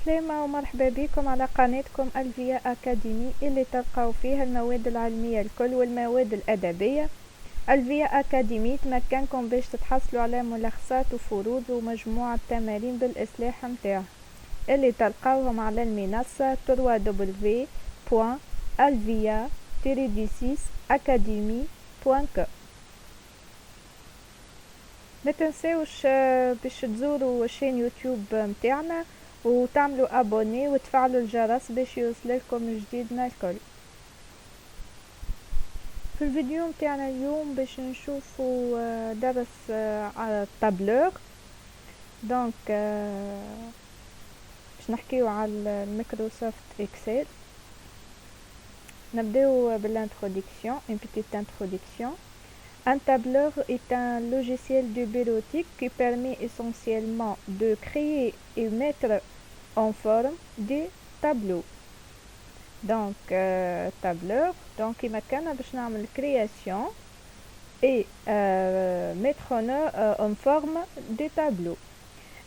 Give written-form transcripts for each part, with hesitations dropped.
عسلامة ومرحبا بكم على قناتكم الفيا أكاديمي اللي تلقاو فيها المواد العلمية الكل والمواد الأدبية. الفيا أكاديمي تمكنكم باش تتحصلوا على ملخصات وفروض ومجموعة تمارين بالإصلاح متاعها اللي تلقاوهم على المنصة www.alvia-academy.com. ما تنساوش باش تزوروا شين يوتيوب متاعنا وتعملوا ابوني وتفعلوا الجرس باش يوصلكم جديدنا الكل. في الفيديو متاعنا اليوم باش نشوفوا درس على التابلور. دونك باش نحكيو على الميكروسوفت اكسل. نبداو بالintroduction, une petite introduction. Un tableur est un logiciel de bureautique qui permet essentiellement de créer et mettre en forme des tableaux. Donc, tableur, donc il مكننا باش نعمل création et mettre en forme des tableaux.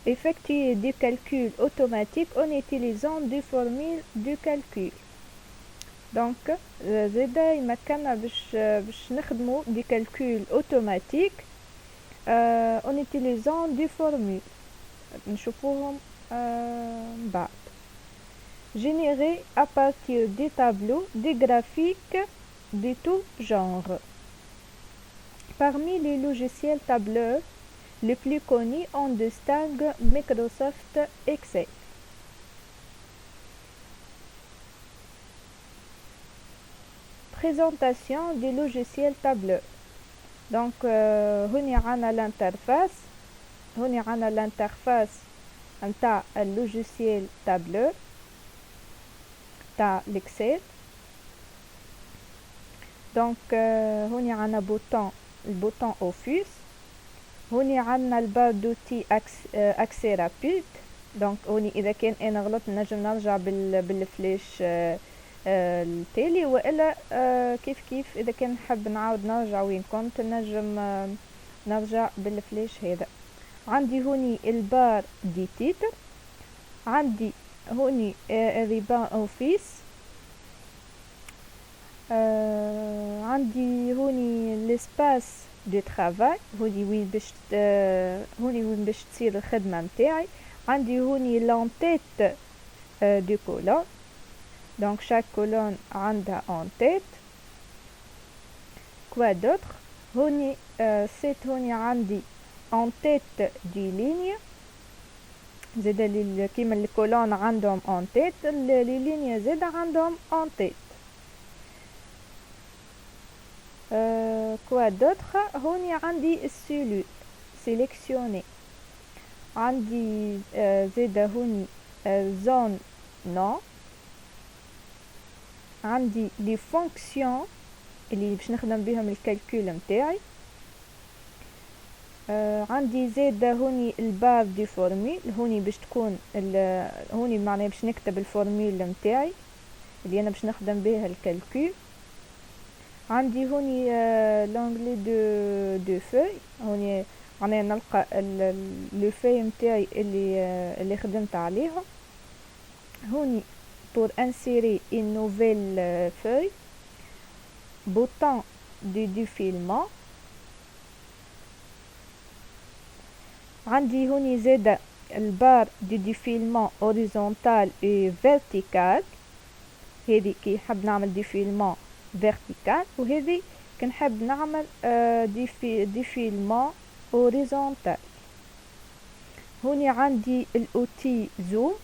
Effectuer des calculs automatiques en utilisant des formules de calcul. Donc زادا يمكننا باش نخدمو دي calculs automatiques en utilisant des formules. نشوفوهم بعد. Générer à partir des tableaux des graphiques de tout genre. Parmi les logiciels tableurs les plus connus on distingue Microsoft Excel. Présentation des logiciels tableur. Donc هوني عنا الانترفاس نتاع اللوجيسيال تابلور تاع الاكسل. دونك هوني عنا البوتون اوفيس. هوني عنا البار دوتي اكسي رابيد. دونك هوني اذا كان انا غلطت نجم نرجع بالفلاش التالي، والا كيف اذا كان نحب نعاود نرجع وين كنت نجم نرجع بالفلاش هذا. عندي هوني البار دي تيتر، عندي هوني الريبان اوفيس، عندي هوني لسباس دو ترافاي، هوني وين باش تصير الخدمه نتاعي. عندي هوني لونتيت دو كولون. Donc chaque colonne عندها en tête. Quoi d'autre? هوني هوني عندي en tête du ligne. زادا كيما الكولون عندهم en tête لي لينيا زادا عندهم en tête. Quoi d'autre? هوني عندي السيلول sélectionné. عندي زادا هوني zone non. عندي لي فونكسيون اللي باش نخدم بهم الكالكول نتاعي. عندي زاده هوني البار دي فورمول، هوني باش تكون هوني معناها باش نكتب الفورمول نتاعي اللي انا باش نخدم بها الكالكول. عندي هوني لونغلي دو فوي، هوني معناها نلقى لو فوي نتاعي اللي خدمت عليهم. هوني pour insérer une nouvelle feuille, bouton de défilement. عندي هوني زادا البار دو ديفيلمون horizontal et vertical. هذه كي نحب نعمل ديفيلمون vertical، وهذه كنحب نعمل ديفيلمون horizontal. هوني عندي الاوتي زوم،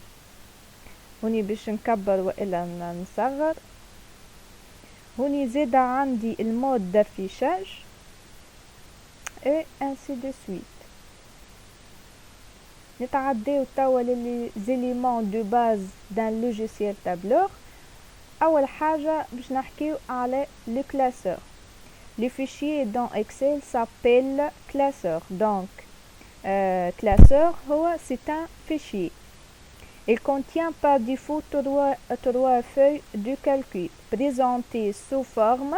هوني باش نكبر والا نصغر. هوني زادا عندي المود دافيشاج اي انسي دو سويت. نتعداو توا ليزيليمون دو باز دان لوجيسيال تابلور. اول حاجه باش نحكيو على لو كلاسور. لي فيشيي دون اكسل سابيل كلاسور. دونك كلاسور هو سي ان فيشيي. Il contient par défaut trois feuilles de calcul présentées sous forme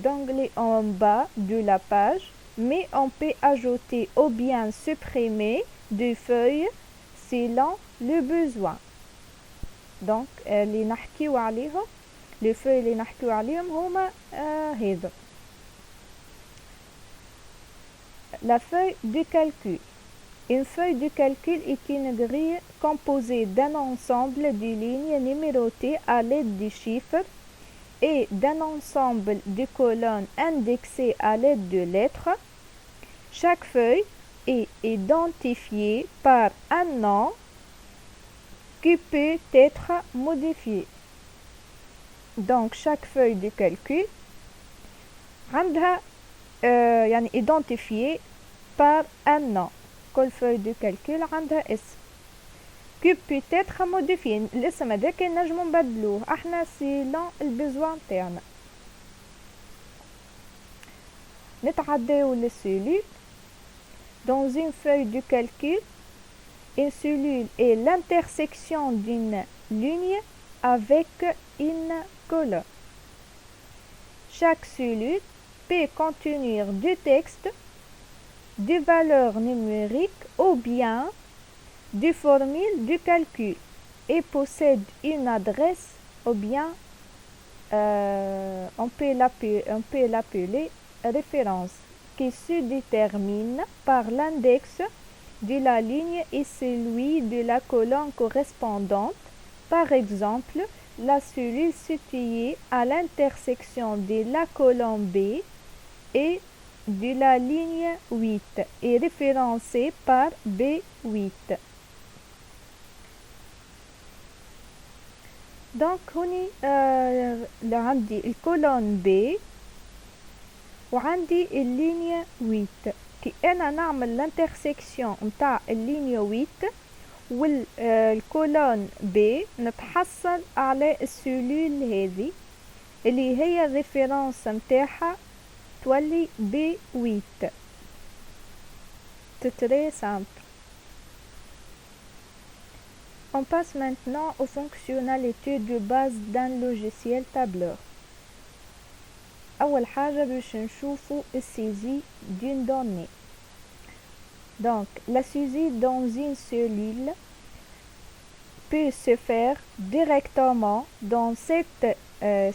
d'onglet en bas de la page, mais on peut ajouter ou bien supprimer des feuilles selon le besoin. donc اللي نحكيو عليهم les feuilles اللي نحكيو عليهم هما هذا. La feuille de calcul. Une feuille de calcul est une grille composée d'un ensemble de lignes numérotées à l'aide de chiffres et d'un ensemble de colonnes indexées à l'aide de lettres. Chaque feuille est identifiée par un nom qui peut être modifié. Donc chaque feuille de calcul عندها يعني identifiée par un nom. كل feuille de calcul عندها اسم qui peut être modifié. الاسم هذاك نجمو نبدلوه احنا selon البيزوان تاعنا. نتعداو للسيلول. Dans une feuille de calcul, une cellule est l'intersection d'une ligne avec une colonne. Chaque cellule peut contenir du texte, des valeurs numériques ou bien des formules de calcul et possède une adresse ou bien on peut l'appeler référence qui se détermine par l'index de la ligne et celui de la colonne correspondante. Par exemple, la cellule située à l'intersection de la colonne B et de la ligne 8 est référencée par B8. Donc هوني عندي الكولون B وعندي اللينيا 8. كي انا نعمل الانترسكسيون نتاع اللينيا 8 والكولون B نتحصل على السلول هذه اللي هي الريفيرنس نتاعها تولي B8. C'est très simple. On passe maintenant aux fonctionnalités de base d'un logiciel tableur. أول حاجة باش نشوفوا السيزي d'une donnée. Donc, la saisie dans une cellule peut se faire directement dans cette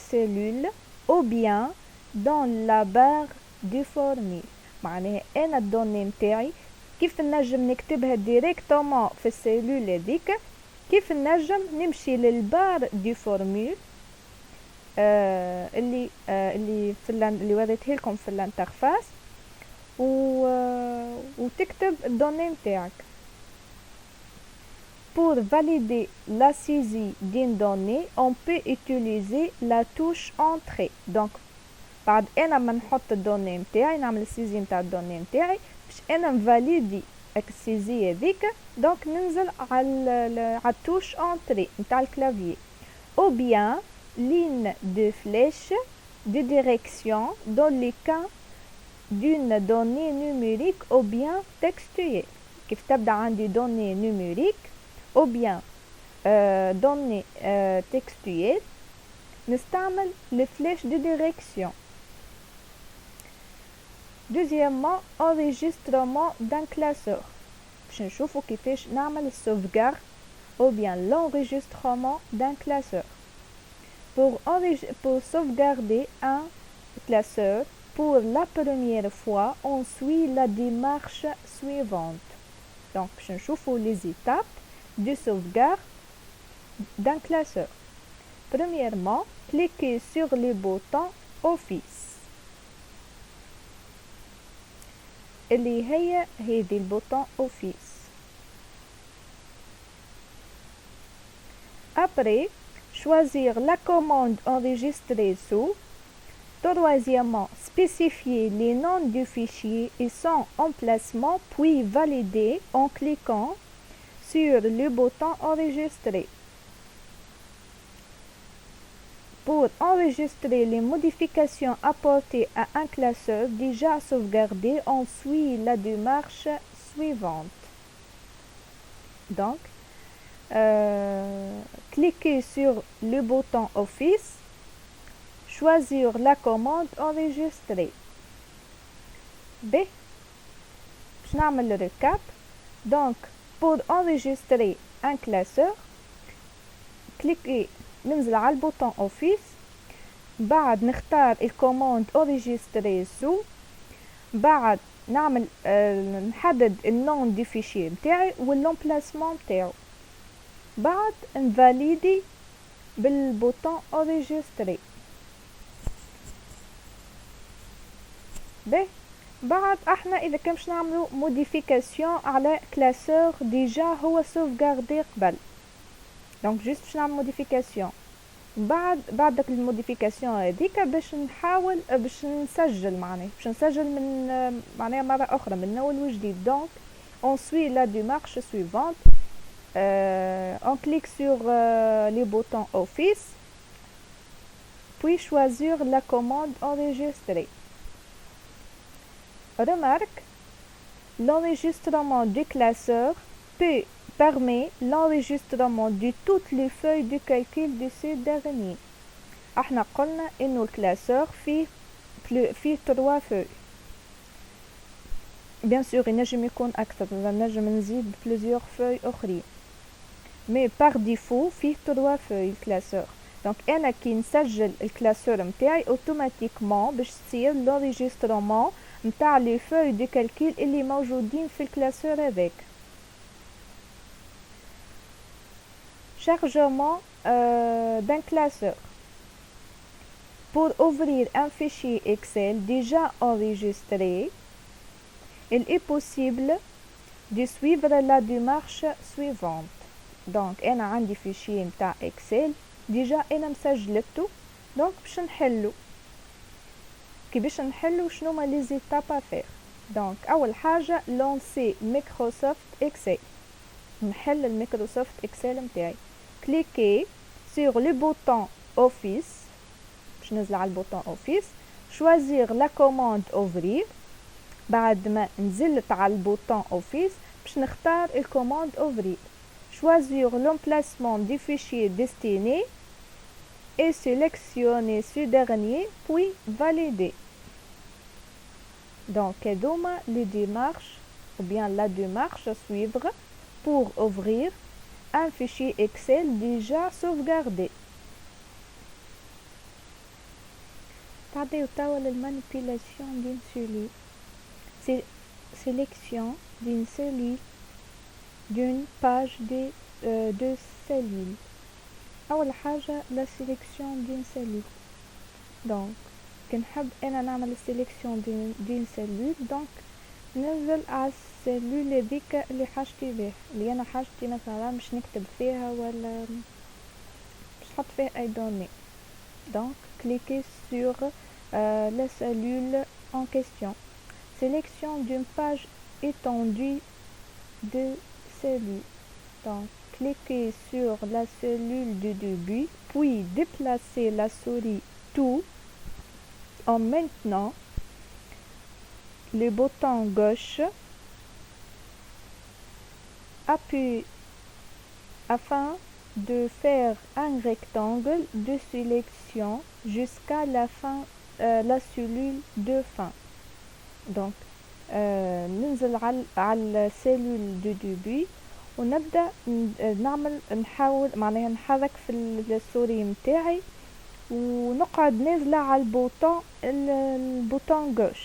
cellule ou bien dans la barre de formule. معناها أنا الدوني متاعي كيف نجم نكتبها directement في السيلول هذيك، كيف نجم نمشي للبار دي فورمول اللي اللي وريته لكم في الانترفاس وتكتب الدوني نتاعك. Pour valider la saisie d'une donnée, on peut utiliser la touche entrée. Donc بعد انا ما نحط الدوني نتاعي نعمل السيزي نتاع الدوني نتاعي باش انا نفاليدي السيزي هذيك، دونك ننزل على التوش انتري نتاع الكلافيي ou bien ligne de flèche de direction dans les cas d'une donnée numérique ou bien textuelle. كيف تبدا عندي donnée numérique ou bien donnée textuelle نستعمل les flèches de direction. Deuxièmement, enregistrement d'un classeur. باش نشوفوا كيفاش نعمل السوفغارد ou bien l'enregistrement d'un classeur. Pour sauvegarder un classeur pour la première fois, on suit la démarche suivante. Donc, باش نشوفوا les étapes de sauvegarde d'un classeur. Premièrement, cliquez sur le bouton Office. اللي هي هذه البوطون Office. Après, choisir la commande enregistrée sous. Troisièmement, spécifier les noms du fichier et son emplacement, puis valider en cliquant sur le bouton Enregistrer. Pour enregistrer les modifications apportées à un classeur déjà sauvegardé, on suit la démarche suivante. Donc, cliquez sur le bouton Office, choisir la commande Enregistrer. باش نعمل le recap. Donc, pour enregistrer ان كلاسور، كليكي ننزل على البوطون اوفيس، بعد نختار الكوموند اوريجستري سو، بعد نعمل نحدد النون دي فيشي متاعي واللومبلاسمون متاعو، بعد نفاليدي بالبوطون اوريجستري. بعد احنا اذا كان باش نعملو موديفيكاسيون على كلاسور ديجا هو سوفغاردي قبل، دونك جوست باش نعمل موديفيكاسيون، بعد داك الموديفيكاسيون هذيك باش نحاول باش نسجل باش نسجل من معناها مره اخرى من اول وجديد. دونك on suit la démarche suivante, on clique sur les boutons office puis choisir la commande enregistrer. Remarque, l'enregistrement du classeur permet l'enregistrement de toutes les feuilles de calcul de ce dernier. احنا قلنا انه الكلاسور فيه 3 فeuilles. bien sûr ينجم يكون اكثر، نجم نزيد plusieurs feuilles اخرين، mais par défaut فيه 3 feuilles الكلاسور. دونك انا كي نسجل الكلاسور متاعي اوتوماتيكمون باش تصير l'enregistrement متاع لي فeuilles de calcul اللي موجودين في الكلاسور هذاك. chargement d'un classeur. Pour ouvrir un fichier Excel déjà enregistré, il est possible de suivre la démarche suivante. Donc أنا عندي fichier متاع Excel déjà أنا مسجلته، donc باش نحلو. كي باش نحلو شنو ما les étapes à faire. donc أول حاجة lancer Microsoft Excel، نحل الميكروسوفت اكسل متاعي. كليكي sur le bouton office، باش ننزل على البوطون office، choisir la commande ouvrir. بعد ما نزلت على البوطون office باش نختار الكوماند ouvrir، choisir l'emplacement du fichier destiné et sélectionner ce dernier puis valider. donc هذوما les démarches ou bien la démarche à suivre pour ouvrir un fichier Excel déjà sauvegardé. تعطيو توا للمانيبيلاسيون d'une cellule. sélection d'une cellule d'une page de cellules. أول حاجة la sélection d'une cellule. donc كنحب أنا نعمل sélection d'une cellule، donc ننزل على السيلول هذيك اللي حاجتي بيه، اللي انا حاجتي مثلا مش نكتب فيها ولا مش نحط فيها اي دوني. donc cliquez sur la cellule en question. sélection d'une page étendue de cellules. donc cliquez sur la cellule du début puis déplacez la souris tout en maintenant le bouton gauche, appuyez afin de faire un rectangle de sélection jusqu'à la fin, la cellule de fin. donc ننزل على السيلول دو ديبي ونبدا نحاول معناها نحرك في السوري متاعي ونقعد نازله على البوطون غوش،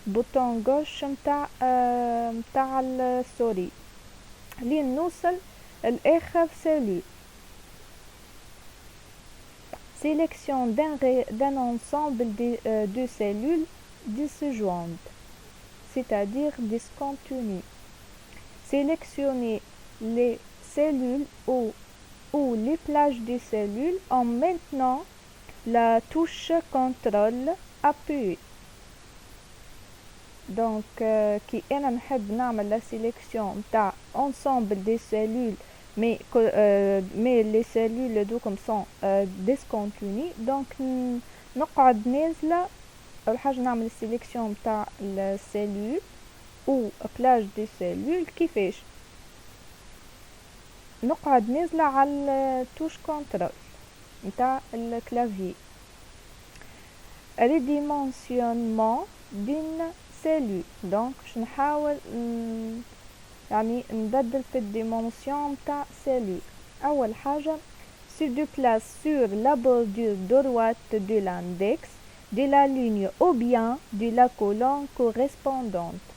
بوطون غوش متاع السوري لين نوصل الاخر سيلول. sélection d'un ensemble de cellules disjointes, c'est-à-dire discontinues. sélectionnez les cellules ou les plages des cellules en maintenant la touche contrôle appuyée. donc كي انا نحب نعمل لا سيليكسيون تاع ensemble des cellules mais les cellules دوكم sont discontinues، donc نقعد نازله اول حاجه نعمل السيليكسيون تاع السيلول او بلاج دي سيلول. كيفاش نقعد نازله على توش كنترول نتاع الكلافيي. ريديمونسيونمون دين سيلول، دونك باش نحاول يعني نبدل في الديمونسيون تاع سيلول. أول حاجة se déplace sur la bordure droite de l'index de la ligne ou bien de la colonne correspondante.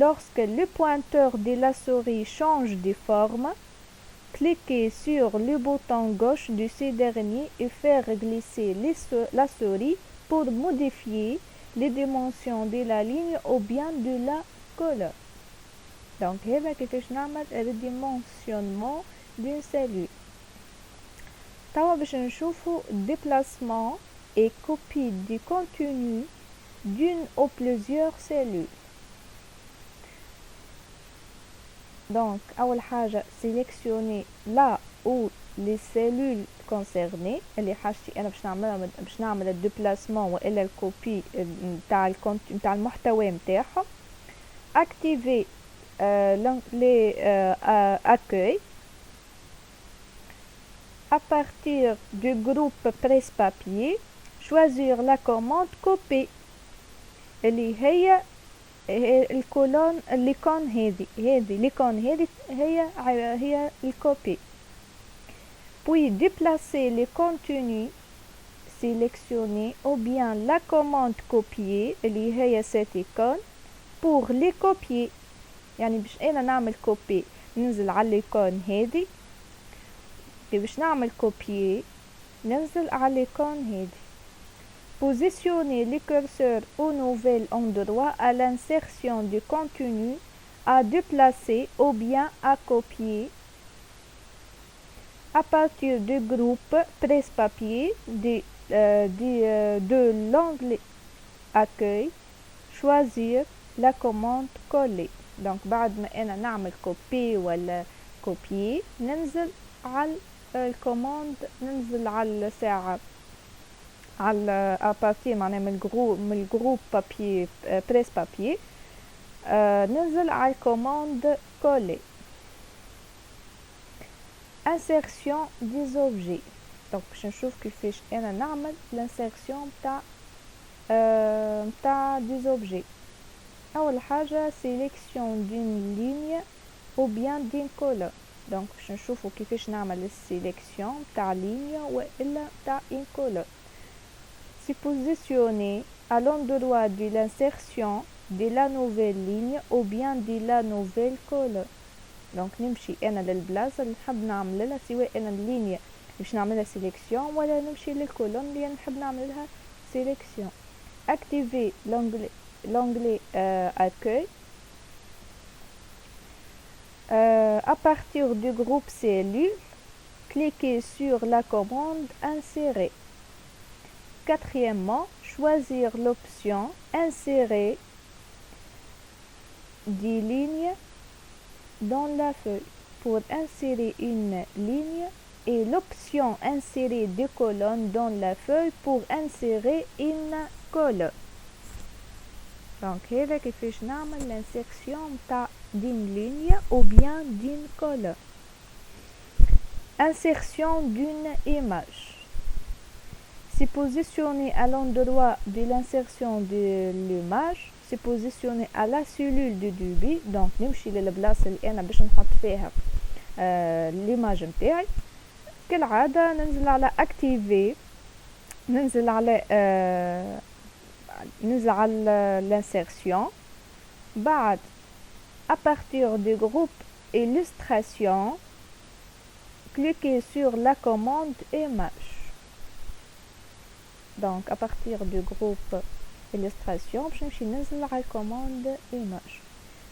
Lorsque le pointeur de la souris change de forme, cliquez sur le bouton gauche de ce dernier et faire glisser la souris pour modifier les dimensions de la ligne ou bien de la colonne. Donc, هذا كيفاش نعمل redimensionnement d'une cellule. توا باش نشوفو déplacement et copie du contenu d'une ou plusieurs cellules. Donc, أول حاجة sélectionner là où les cellules concernées اللي حاجتي أنا باش نعمل الديبلاسمون وإلا الكوبي نتاع المحتوى نتاعهم. Activer l'onglet accueil. À partir du groupe presse-papier, choisir la commande copier اللي هي الكولون الإيقون هذه الإيقون هذه هي الكوبي. Puis déplacer les contenus sélectionnés ou bien la commande copier اللي هي cette icône pour les copier. يعني باش أنا نعمل كوبي ننزل على الإيقون هذه، باش نعمل كوبي ننزل على الإيقون هذه. Positionnez le curseur au nouvel endroit à l'insertion du contenu à déplacer ou bien à copier. À partir du groupe presse-papier de l'onglet accueil, choisir la commande coller. Donc بعد ما أنا نعمل كوبي ولا كوبي ننزل على الكوماند، ننزل على الساعة على ابارتي معناها من الجروب بابي بريس بابي ننزل على الكوماند كولي. insertion des objets. دونك باش نشوف كيفاش انا نعمل الانسيرسيون تاع des objets. اول حاجه sélection d'une ligne ou bien d'une colonne. دونك باش نشوفوا كيفاش نعمل السيليكسيون تاع لينيا والا تاع une colonne. Se positionner à l'endroit de l'insertion de la nouvelle ligne ou bien de la nouvelle colonne. Donc نمشي انا للبلاصه اللي نحب نعمل لها، سواء انا اللينيا باش نعملها سيليكسيون ولا نمشي للكولون اللي نحب نعمل لها سيليكسيون. activer l'onglet accueil. À partir du groupe cellules, cliquez sur la commande insérer. Quatrièmement, choisir l'option insérer des lignes dans la feuille pour insérer une ligne et l'option insérer des colonnes dans la feuille pour insérer une colonne. Donc هذا كيفاش نعمل l'insertion تاع d'une ligne ou bien d'une colonne. Insertion d'une image. Se positionner à l'endroit de l'insertion de l'image, se positionner à la cellule de début. Donc نمشي للبلاصه اللي انا باش نحط فيها l'image نتاعي. كالعاده ننزل على activer، ننزل على l'insertion. بعد à partir du groupe illustration, cliquez sur la commande image. Donc à partir du groupe illustration باش نمشي ننزل على commande image.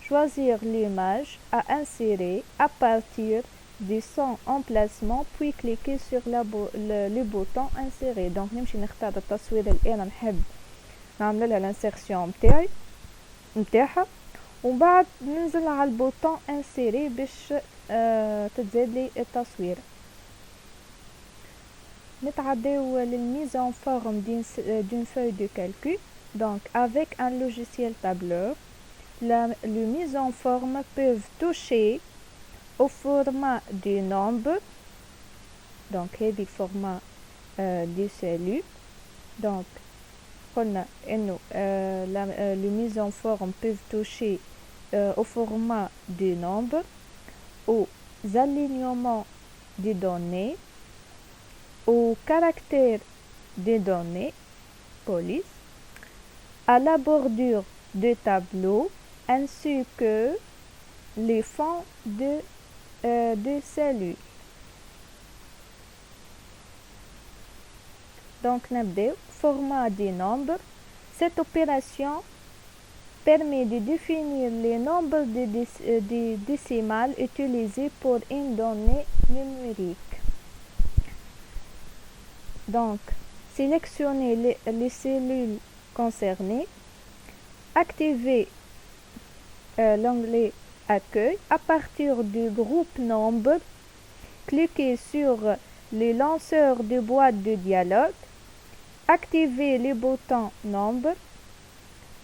Choisir l'image à insérer à partir de son emplacement puis cliquer sur le bouton insérer. Donc نمشي نختار التصوير اللي انا نحب نعمل لها الانسيرسيون نتاعها، ومن بعد ننزل على البوطون انسيري باش تتزاد لي التصوير. نتعداو للميز en forme d'une feuille de calcul. Donc avec un logiciel tableur, les mises en forme peuvent toucher au format du nombre. Donc هذه format des cellules. Donc قلنا انه les mises en forme peuvent toucher au format des nombres, aux alignements des données, aux caractères des données, police, à la bordure de tableau, ainsi que les fonds de cellules. Donc, نبدأ format des nombres. Cette opération permet de définir les nombres de décimales utilisés pour une donnée numérique. Donc, sélectionnez les cellules concernées, activez l'onglet Accueil. À partir du groupe Nombre, cliquez sur le lanceur de boîte de dialogue, activez le bouton Nombre,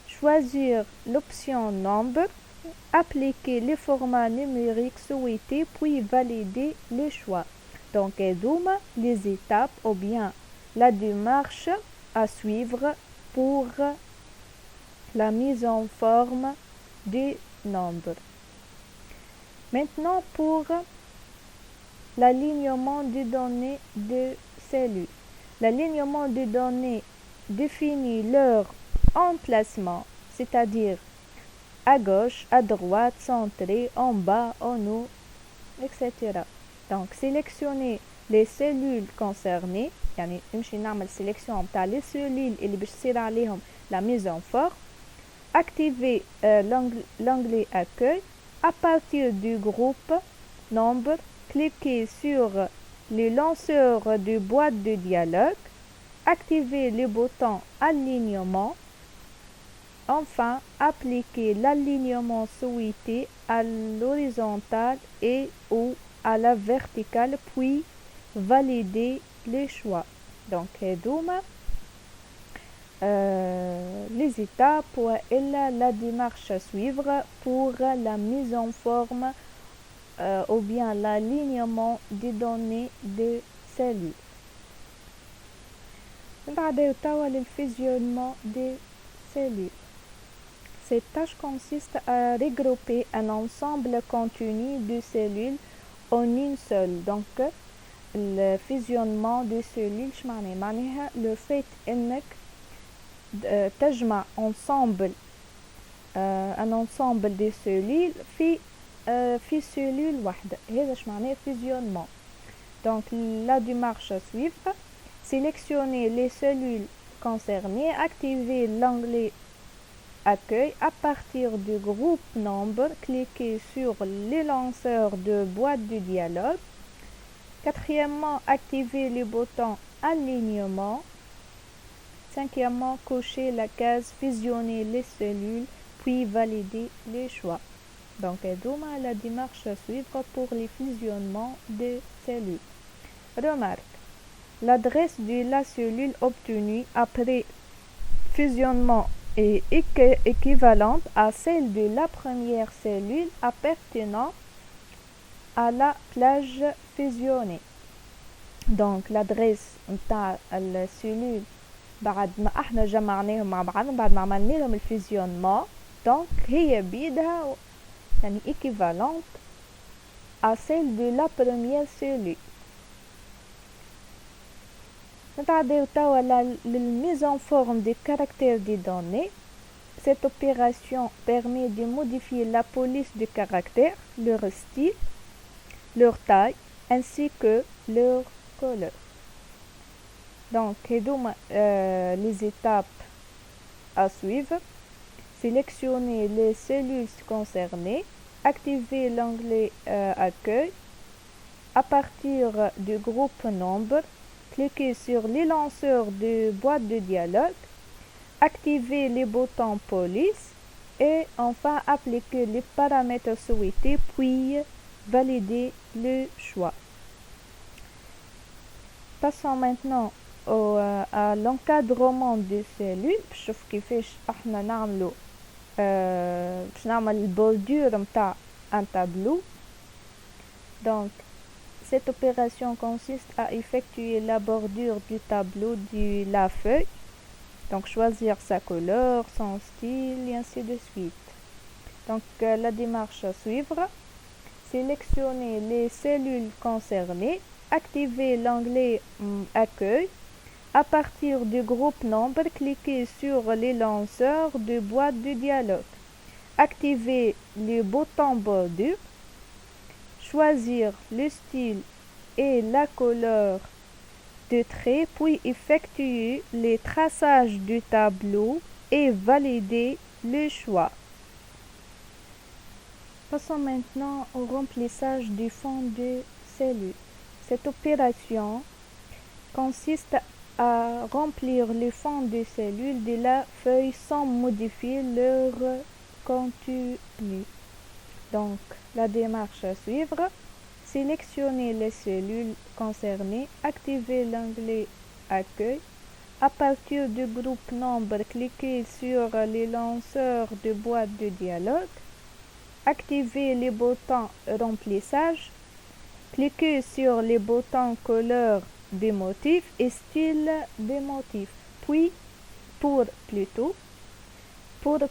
choisir l'option Nombre, appliquer le format numérique souhaité puis valider le choix. Donc, هذوما les étapes ou bien la démarche à suivre pour la mise en forme du nombre. Maintenant, pour l'alignement des données de cellules. L'alignement des données définit leur emplacement, c'est-à-dire à gauche, à droite, centré, en bas, en haut, etc. Donc, sélectionnez les cellules concernées, يعني نمشي نعمل sélection تاع les cellules اللي باش تصير عليهم la mise en forme. Activez l'onglet Accueil. À partir du groupe Nombre, cliquez sur le lanceur de boîte de dialogue. Activez le bouton Alignement. Enfin, appliquez l'alignement souhaité à l'horizontale et ou à la verticale, puis validez les choix. Donc, هذوما les étapes et la démarche à suivre pour la mise en forme ou bien l'alignement des données de cellules. بعد توا للfusionnement des cellules. Cette tâche consiste à regrouper un ensemble continu de cellules en une seule. Donc, le fusionnement des cellules معناها le fait انك تجمع ensemble un ensemble de cellules في cellule واحدة. هذا معناه fusionnement. Donc, la démarche à suivre: sélectionnez les cellules concernées, activez l'onglet Accueil. À partir du groupe Nombre, cliquez sur le lanceur de boîte de dialogue. Quatrièmement, activez le bouton Alignement. Cinquièmement, cochez la case Fusionner les cellules, puis valider les choix. Donc, هذوما la démarche à suivre pour les fusionnements des cellules. Remarque: l'adresse de la cellule obtenue après fusionnement est équivalente à celle de la première cellule appartenant à la plage fusionnée. Donc, l'adresse نتاع السيلول بعد ما احنا جمعناهم مع بعض، بعد ما عملنا لهم الفيزيونمون، دونك هي بيدها يعني équivalente à celle de la première cellule. نتعداو توا للmise en forme des caractères des données. Cette opération permet de modifier la police des caractères, leur style, leur taille, ainsi que leur couleur. Donc, les étapes à suivre: sélectionnez les cellules concernées, activez l'onglet Accueil. À partir du groupe Nombre, cliquez sur les lanceurs de boîte de dialogue, activez les boutons Police et enfin appliquez les paramètres souhaités, puis validez le choix. Passons maintenant à l'encadrement des cellules. شوف كيفاش احنا نعملو باش نعمل البوردور نتاع un tableau. Donc, cette opération consiste à effectuer la bordure du tableau de la feuille. Donc, choisir sa couleur, son style et ainsi de suite. Donc la démarche à suivre: sélectionnez les cellules concernées, activez l'onglet Accueil. À partir du groupe Nombre, cliquez sur les lanceurs de boîte de dialogue. Activez le bouton Bordure. Choisir le style et la couleur de trait, puis effectuer les traçages du tableau et valider le choix. Passons maintenant au remplissage du fond de cellule. Cette opération consiste à remplir le fond de cellule de la feuille sans modifier leur contenu. Donc, la démarche à suivre: sélectionnez les cellules concernées, activez l'onglet Accueil. À partir du groupe Nombre, cliquez sur les lanceurs de boîte de dialogue. Activez les boutons Remplissage. Cliquez sur les boutons Couleur des motifs et Style des motifs. Puis, pour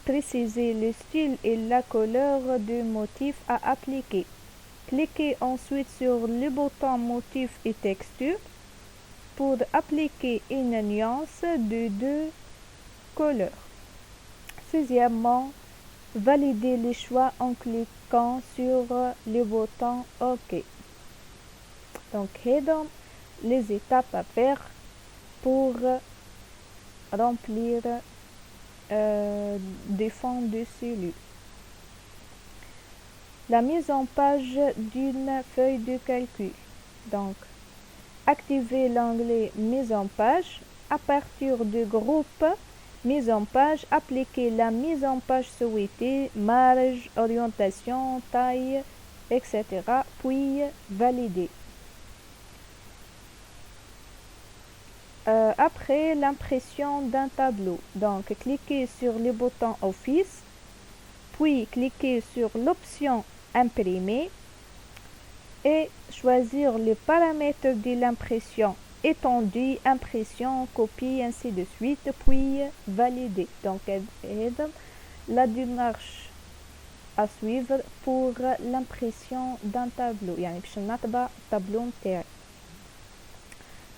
préciser le style et la couleur du motif à appliquer, cliquez ensuite sur le bouton Motif et Texture pour appliquer une nuance de 2 couleurs. Sixièmement, validez les choix en cliquant sur le bouton OK. Donc, هذا les étapes à faire pour remplir des fonds de cellules. La mise en page d'une feuille de calcul. Donc, activez l'onglet Mise en page. À partir du groupe Mise en page, appliquez la mise en page souhaitée, marge, orientation, taille, etc. Puis valider. Après l'impression d'un tableau, donc cliquez sur le bouton Office, puis cliquez sur l'option Imprimer et choisir le paramètre de l'impression: étendue, impression, copie, ainsi de suite, puis valider. Donc la démarche à suivre pour l'impression d'un tableau، يعني باش نطبع الطابلو نتاعي.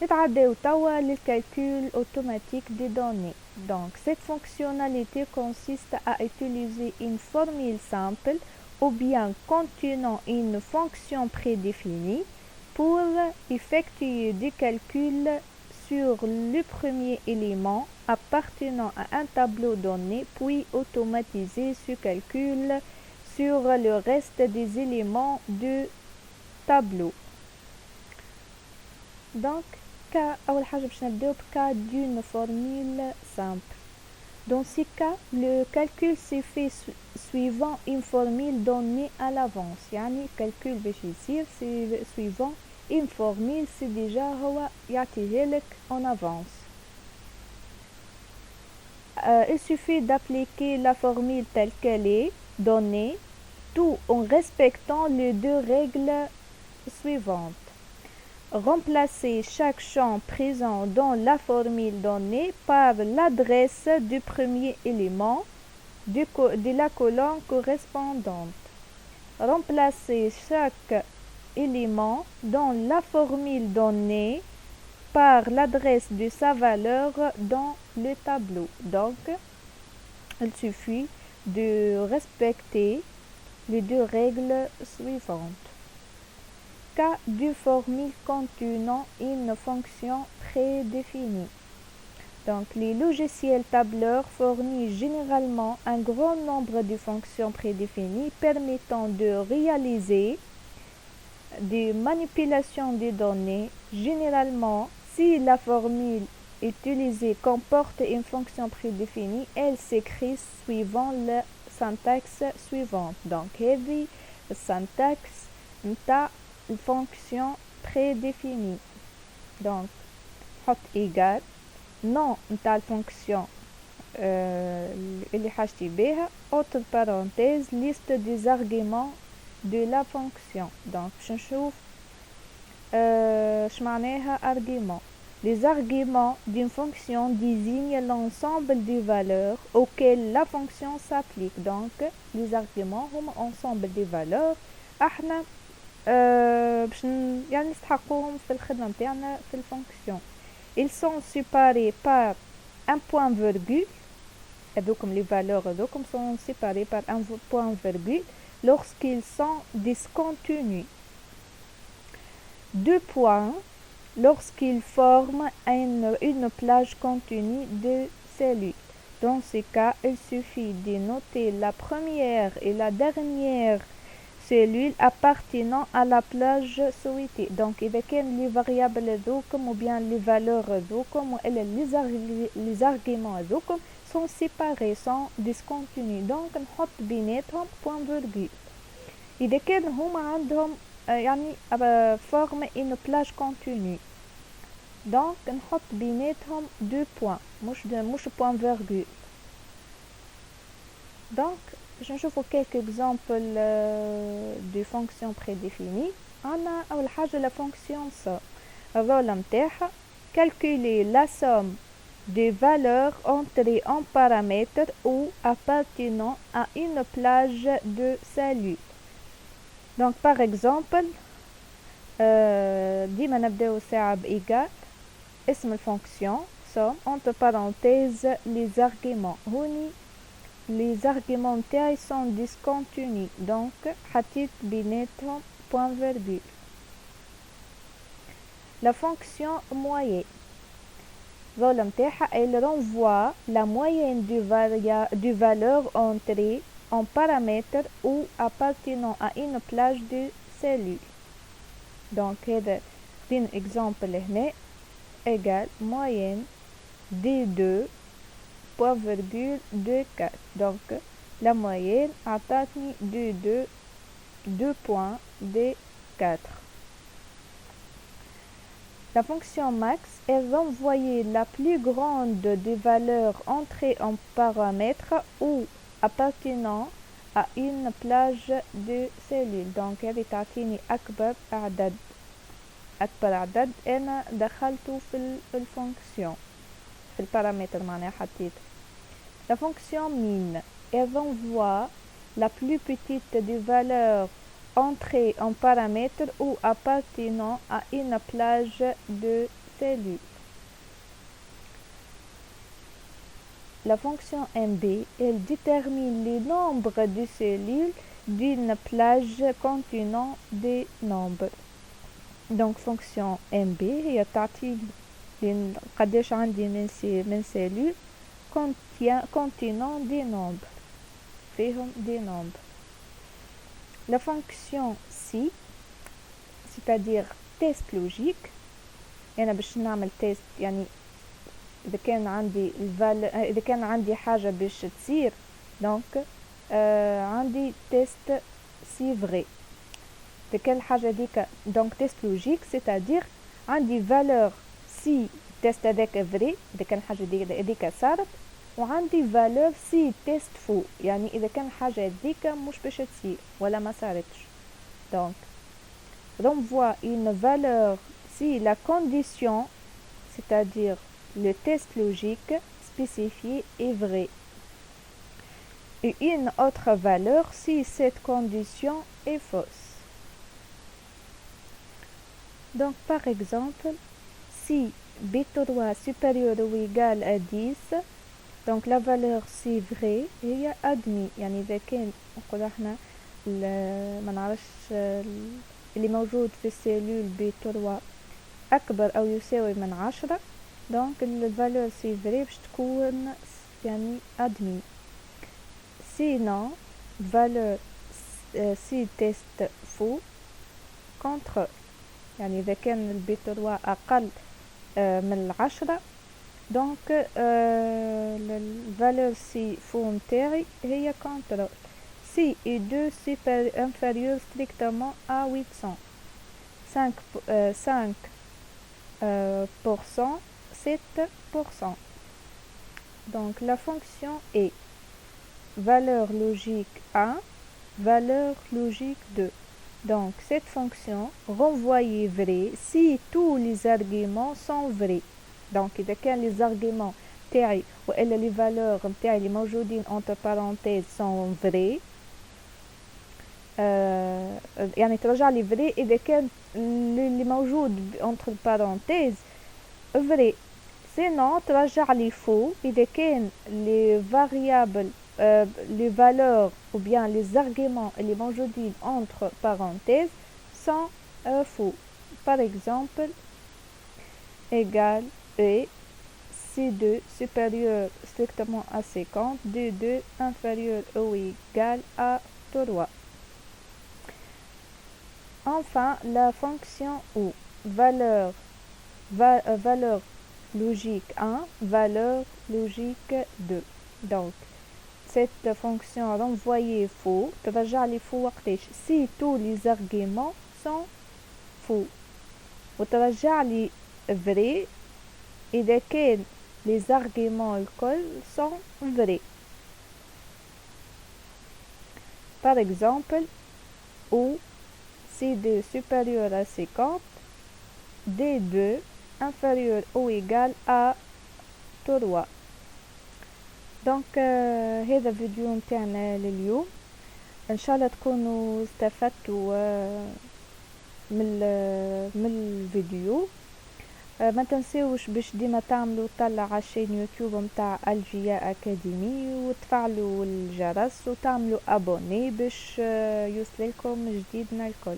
نتعداو توا للcalcul automatique des données. Donc cette fonctionnalité consiste à utiliser une formule simple ou bien contenant une fonction prédéfinie pour effectuer des calculs sur le premier élément appartenant à un tableau donné, puis automatiser ce calcul sur le reste des éléments du tableau. Donc, أول حاجة باش نبداو بكا d'une formule simple. Dans ces cas, le calcul s'est fait suivant une formule donnée à l'avance. يعني calcul باش يصير c'est suivant une formule c'est déjà هو يعطيها لك en avance. Il suffit d'appliquer la formule telle qu'elle est donnée, tout en respectant les 2 règles suivantes. Remplacez chaque champ présent dans la formule donnée par l'adresse du premier élément de la colonne correspondante. Remplacez chaque élément dans la formule donnée par l'adresse de sa valeur dans le tableau. Donc, il suffit de respecter les 2 règles suivantes. Cas de formule contenant une fonction prédéfinie. Donc, les logiciels tableurs fournissent généralement un grand nombre de fonctions prédéfinies permettant de réaliser des manipulations des données. Généralement, si la formule utilisée comporte une fonction prédéfinie, elle s'écrit suivant la syntaxe suivante. Donc, هذه syntaxe نتاع fonction prédéfinie. Donc, حط égal nom نتاع الفونكسيون اللي حاجتي بها entre parenthèses liste des arguments de la fonction. Donc باش نشوف اش معناها argument. Les arguments d'une fonction désignent l'ensemble des valeurs auxquelles la fonction s'applique. Donc, les arguments هم ensemble des valeurs احنا باش يعني نستحقوهم في الخدمة متاعنا في الفونكسيون. Ils sont séparés par un point virgule. هذوكم les valeurs هذوكم sont séparés par un point virgule lorsqu'ils sont discontinus. Deux points lorsqu'ils forment une plage continue de cellules. Dans ces cas, il suffit de noter la première et la dernière cellule appartenant à la plage souhaitée. Donc, إذا كان les variables هذوكم ou bien les valeurs هذوكم ou les arguments هذوكم sont séparés, sont discontinus. Donc, نحط بيناتهم point virgule. إذا كان هما عندهم يعني forme une plage continue. Donc, نحط بيناتهم deux points, مش point virgule. Donc, je نشوفوا quelques exemples de fonctions prédéfinies. عنا أول حاجة la fonction somme. الرول متاعها calculer la somme des valeurs entrées en paramètres ou appartenant à une plage de cellules. Donc, par exemple, ديما نبداو ساعة بإيجال اسم الفونكسيون somme entre parenthèses les arguments. هوني les arguments نتاعي sont discontinus. Donc, حطيت بيناتهم point virgule. La fonction moyenne. الرول متاعها elle renvoie la moyenne du valeur entrée en paramètres ou appartenant à une plage de cellules. Donc, هذا un exemple هنا égale moyenne D2 point virgule 2,4. Donc, la moyenne عطاتني D2 2 points D4. La fonction max est renvoyer la plus grande des valeurs entrées en paramètres ou appartenant à une plage de cellules. Donc هذه تعطيني أكبر عدد أنا دخلته في الفونكسيون في البارامتر معناها حطيت. La fonction min elle renvoie la plus petite des valeurs entrées en paramètres ou appartenant à une plage de cellules. La fonction mb elle détermine le nombre de cellules d'une plage contenant des nombres. Donc fonction mb هي تعطي قداش عندي من cellules contenant des nombres فيهم des nombres. La fonction si c'est-à-dire test logique. أنا باش نعمل تيست يعني إذا كان عندي حاجة باش تصير دونك عندي تيست سي فري. إذا كان الحاجة ديك دونك تيست لوجيك c'est-à-dire عندي valeur سي تيست هذاك فري إذا كان الحاجة ديك صارت وعندي valeur سي تيست فو يعني إذا كان الحاجة ديك مش باش تصير ولا ما صارتش. Donc renvoie une valeur si la condition c'est-à-dire le test logique spécifié est vrai et une autre valeur si cette condition est fausse. Donc par exemple si B3 supérieur ou égal à 10 donc la valeur si vraie هي admis يعني إذا كان نقول احنا ما نعرفش اللي موجود في السيلول B3 أكبر أو يساوي من 10 دونك الفالور سي فري باش تكون يعني admis. Sinon valeur سي تيست فو contre يعني إذا كان البي3 أقل من 10 دونك الفالور سي فو متاعي هي contrôle. Si est 2 inférieur strictement à 800 5% 7%. Donc la fonction est valeur logique 1 valeur logique 2. Donc cette fonction renvoyer vrai si tous les arguments sont vrais. Donc إذا كان les arguments تاعي وإلا les valeurs تاعي اللي موجودين entre parenthèses sont vrais، يعني ترجع لي vrai إذا كان اللي موجود entre parenthèses vrai. sinon ترجع لي faux إذا كان les variables les valeurs ou bien les arguments اللي موجودين entre parenthèses sont faux. Par exemple, égal et C2 supérieur strictement à 50, D2 inférieur ou égal à 3. Enfin, la fonction ou valeur logique 1, valeur logique 2. Donc, cette fonction renvoyer faux ترجع لي faux وقتاش si tous les arguments sont faux، وترجع لي vrai إذا كان les arguments الكل sont vrais. Par exemple, ou C2 supérieur à 50, D2 inférieur ou égal à 3. دونك هذا فيديو متاعنا لليوم، ان شاء الله تكونوا استفدتوا من الفيديو. ما تنسوش باش ديما تعملوا طلع على الشين يوتيوب متاع الجيا اكاديمي وتفعلوا الجرس وتعملوا ابوني باش يوصلكم جديدنا الكل.